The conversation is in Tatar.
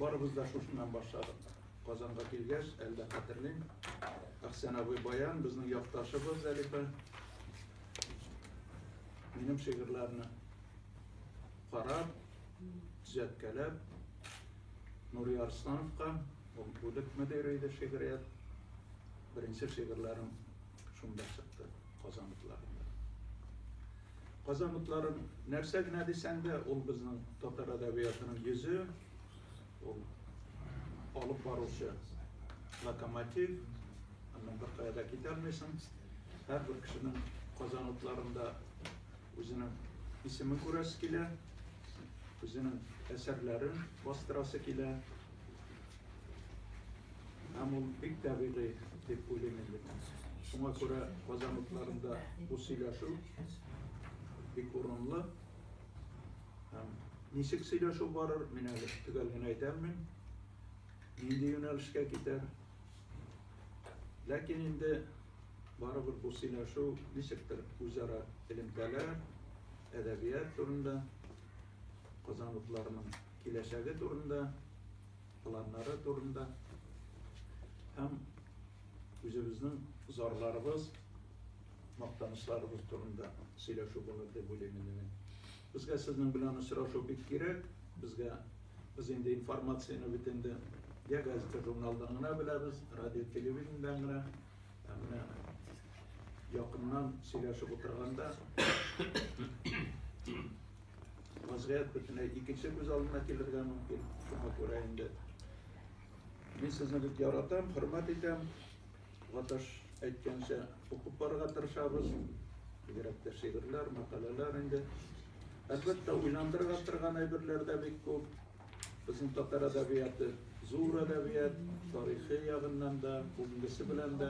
Barımız da şuşundan başladık. Kazan'a kilgeç, elde hatırlayın. Aksen abi bayan, bizim yaktaşımız Zelife. Benim şiirlerini qarab, düzeltkelep, Nuri Arslanow'a, o bölük müdürüydü şiiriyet. Birinci şiirlerim şunda çıktı, Kazanlıklarında. Kazanlıkların nerse ne desen de, o bizim Tatar edebiyatının yüzü, o alıp varışı lokomotiv, ondan bir kayada gidermesin. Her bir kişinin Kazanlıklarında özünün ismi kurası kile, özünün eserlerin bastırası kile, ama pek tabii dep oylayman. Şuna göre Kazanlıklarında bu söyleşu pek orunlu. Nişik söyleşu varır, men tügelgini aytaman. Endi yönelişke gider. Lakin endi baribir bu söyleşu nişikdir o'zaro ilimtalar, edebiyat turunda, Kazanlıklarının kelajagi turunda, planlari turunda, hem o'zimizning zorlarimiz, maqtanishlarimiz turunda söyleşu bo'ladi deb o'ylayman men. Bizga sizning bilan uchrashuv bek kerak. Biz endi informatsiyani bitindi ya gazeta jurnaldan bilamiz, radio televidendan yaqindan söylashib o'tirganda vaziyat butunlay ikkinchi ko'z oldimga keltirga mumkin. Shunga ko'ra endi men sizni deb yaratam, hurmat etam. Vatash aytgancha o'qib borishga tirishamiz. Kerakli she'rlar, maqolalar endi albatta o'ylantirib turgan ayberlarda bek ko'p. Bizim Tatar edebiyatı zo'r edebiyat, tarixiy yag'indan da, bugungisi bilan da